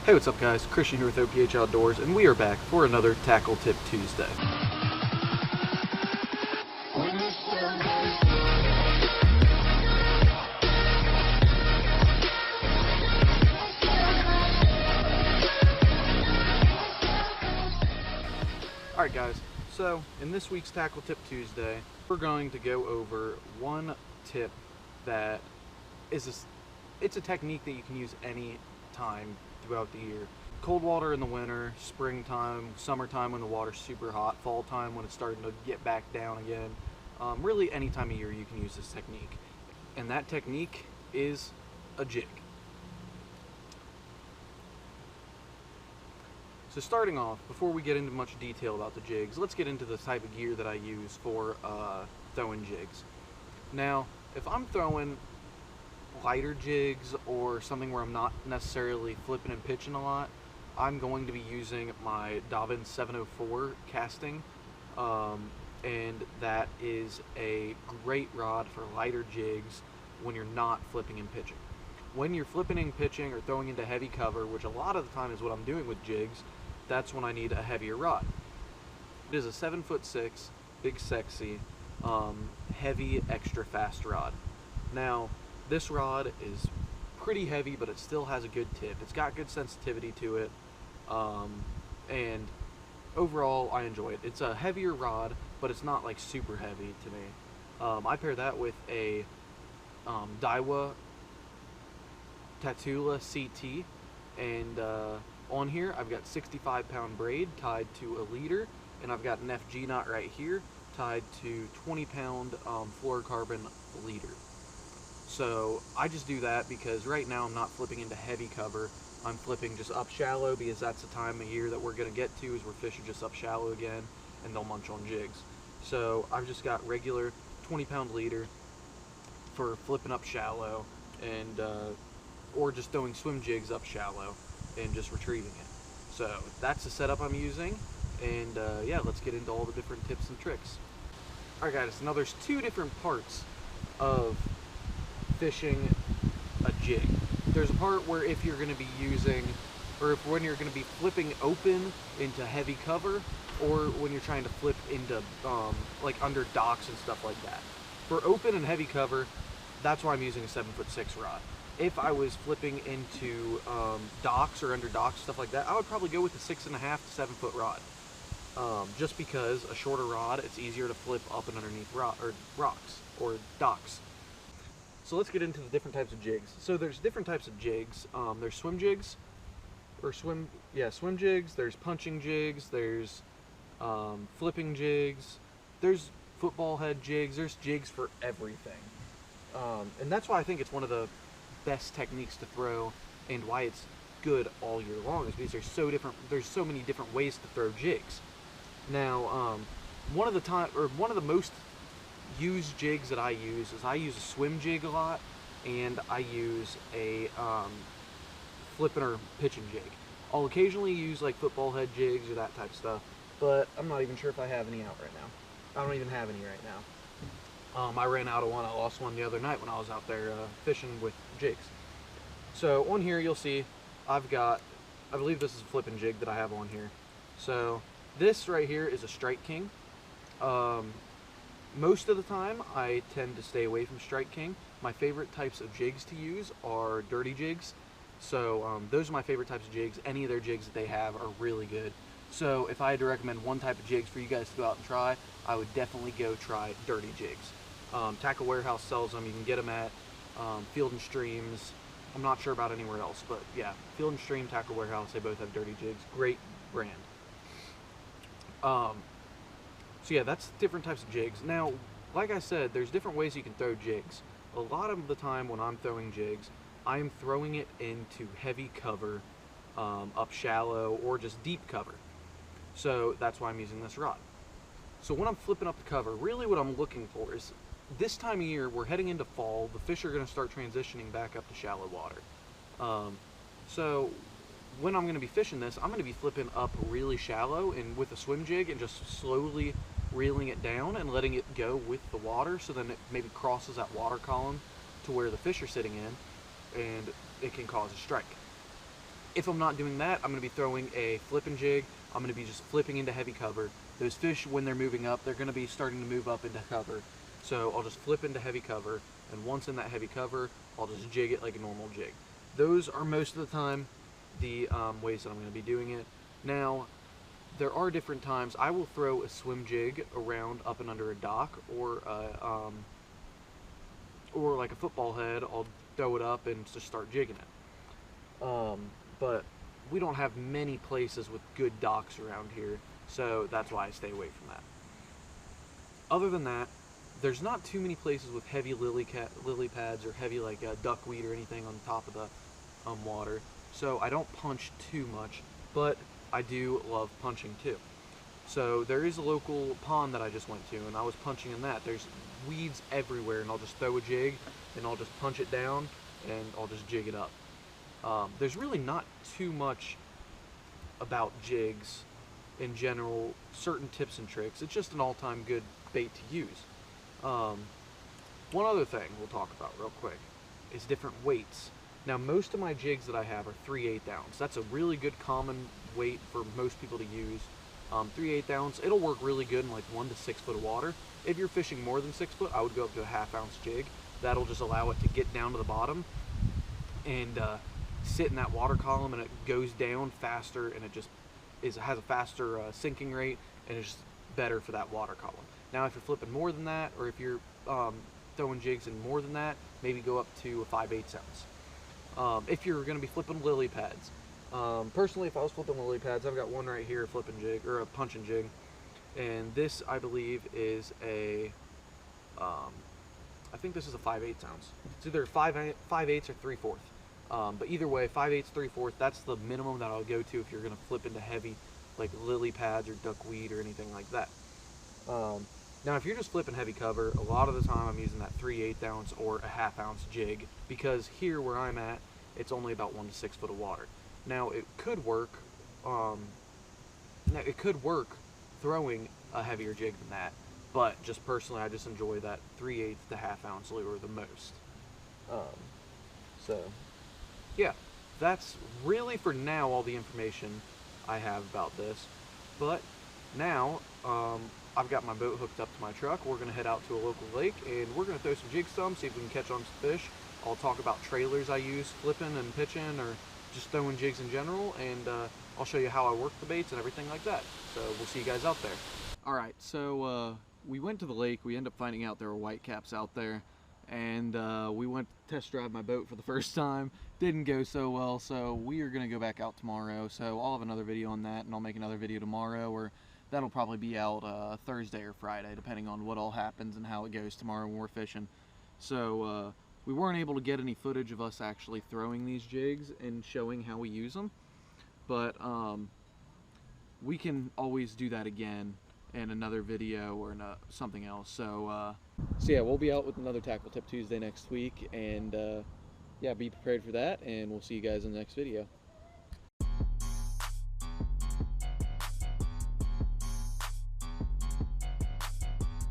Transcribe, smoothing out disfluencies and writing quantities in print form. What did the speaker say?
Hey, what's up guys? Christian here with OPH Outdoors, and we are back for another Tackle Tip Tuesday. Alright guys, so in this week's Tackle Tip Tuesday, we're going to go over one tip that is it's a technique that you can use any time throughout the year. Cold water in the winter, springtime, summertime when the water's super hot, fall time when it's starting to get back down again. Really any time of year you can use this technique. And that technique is a jig. So starting off, before we get into much detail about the jigs, let's get into the type of gear that I use for throwing jigs. Now, if I'm throwing lighter jigs or something where I'm not necessarily flipping and pitching a lot, I'm going to be using my Dobbin 704 casting, and that is a great rod for lighter jigs when you're not flipping and pitching. When you're flipping and pitching or throwing into heavy cover, which a lot of the time is what I'm doing with jigs, that's when I need a heavier rod. It is a 7'6", big sexy, heavy, extra fast rod. Now, this rod is pretty heavy, but it still has a good tip. It's got good sensitivity to it, and overall I enjoy it. It's a heavier rod, but it's not like super heavy to me. I pair that with a Daiwa Tatula CT, and on here I've got 65-pound braid tied to a leader, and I've got an FG knot right here tied to 20-pound fluorocarbon leader. So I just do that because right now I'm not flipping into heavy cover. I'm flipping just up shallow because that's the time of year that we're going to get to, is where fish are just up shallow again and they'll munch on jigs. So I've just got regular 20-pound leader for flipping up shallow, and or just throwing swim jigs up shallow and just retrieving it. So that's the setup I'm using, and yeah, let's get into all the different tips and tricks. Alright guys, now there's two different parts of fishing a jig. There's a part where if you're going to be using, or when you're going to be flipping open into heavy cover, or when you're trying to flip into like under docks and stuff like that. For open and heavy cover, that's why I'm using a 7'6" rod. If I was flipping into docks or under docks, stuff like that, I would probably go with a 6.5 to 7 foot rod. Just because a shorter rod, it's easier to flip up and underneath rocks or docks. So let's get into the different types of jigs. So there's different types of jigs. There's swim jigs, swim jigs. There's punching jigs. There's flipping jigs. There's football head jigs. There's jigs for everything. And that's why I think it's one of the best techniques to throw, and why it's good all year long, is because there's so many different ways to throw jigs. Now, one of the most used jigs that I use is I use a swim jig a lot, and I use a flipping or pitching jig. I'll occasionally use like football head jigs or that type of stuff, but I'm not even sure if I have any out right now. I don't even have any right now. I ran out of one. I lost one the other night when I was out there fishing with jigs. So on here you'll see I've got, I believe this is a flipping jig that I have on here. So this right here is a Strike King. Most of the time I tend to stay away from Strike King. My favorite types of jigs to use are dirty jigs. So those are my favorite types of jigs. Any of their jigs that they have are really good. So if I had to recommend one type of jigs for you guys to go out and try, I would definitely go try dirty jigs. Tackle Warehouse sells them. You can get them at Field and Streams. I'm not sure about anywhere else, but yeah, Field and Stream, Tackle Warehouse, they both have dirty jigs. Great brand. So yeah, that's different types of jigs. Now, like I said, there's different ways you can throw jigs. A lot of the time when I'm throwing jigs, I'm throwing it into heavy cover, up shallow, or just deep cover. So that's why I'm using this rod. So when I'm flipping up the cover, really what I'm looking for is, this time of year, we're heading into fall, the fish are going to start transitioning back up to shallow water. So when I'm going to be fishing this, I'm going to be flipping up really shallow and with a swim jig and just slowly reeling it down and letting it go with the water, so then it maybe crosses that water column to where the fish are sitting in, and it can cause a strike. If I'm not doing that, I'm going to be throwing a flipping jig. I'm going to be just flipping into heavy cover. Those fish, when they're moving up, they're going to be starting to move up into cover. So I'll just flip into heavy cover, and once in that heavy cover, I'll just jig it like a normal jig. Those are most of the time the ways that I'm going to be doing it. Now, there are different times. I will throw a swim jig around up and under a dock, or like a football head. I'll throw it up and just start jigging it. But we don't have many places with good docks around here, so that's why I stay away from that. Other than that, there's not too many places with heavy lily pads or heavy like duckweed or anything on top of the water, so I don't punch too much, but I do love punching too. So there is a local pond that I just went to, and I was punching in that. There's weeds everywhere, and I'll just throw a jig, and I'll just punch it down, and I'll just jig it up. There's really not too much about jigs in general, certain tips and tricks. It's just an all-time good bait to use. One other thing we'll talk about real quick is different weights. Now, most of my jigs that I have are 3/8 ounce. That's a really good common weight for most people to use. 3/8 ounce, it'll work really good in like 1 to 6 foot of water. If you're fishing more than 6 foot, I would go up to a 1/2 ounce jig. That'll just allow it to get down to the bottom and sit in that water column, and it goes down faster, and it just has a faster sinking rate, and it's just better for that water column. Now, if you're flipping more than that, or if you're throwing jigs in more than that, maybe go up to a 5/8 ounce. If you're going to be flipping lily pads, personally, if I was flipping lily pads, I've got one right here, a flipping jig or a punching jig, and this I believe is a I think this is a 5/8 ounce. It's either 5/8 or 3/4. But either way, 5/8, 3/4, that's the minimum that I'll go to if you're going to flip into heavy, like lily pads or duckweed or anything like that. Now, if you're just flipping heavy cover, a lot of the time I'm using that 3/8 ounce or a 1/2 ounce jig, because here where I'm at, it's only about 1 to 6 foot of water. Now, it could work. Throwing a heavier jig than that, but just personally, I just enjoy that 3/8 to 1/2 ounce lure the most. So. Yeah, that's really for now all the information I have about this. But now, I've got my boat hooked up to my truck. We're going to head out to a local lake, and we're going to throw some jigs some, see if we can catch on some fish. I'll talk about trailers I use flipping and pitching, or just throwing jigs in general, and I'll show you how I work the baits and everything like that. So we'll see you guys out there. Alright, so we went to the lake. We ended up finding out there were whitecaps out there, and we went to test drive my boat for the first time. Didn't go so well, so we are going to go back out tomorrow. So I'll have another video on that, and I'll make another video tomorrow, or that'll probably be out Thursday or Friday, depending on what all happens and how it goes tomorrow when we're fishing. So we weren't able to get any footage of us actually throwing these jigs and showing how we use them, but we can always do that again in another video or in something else. So yeah, we'll be out with another Tackle Tip Tuesday next week, and yeah, be prepared for that, and we'll see you guys in the next video.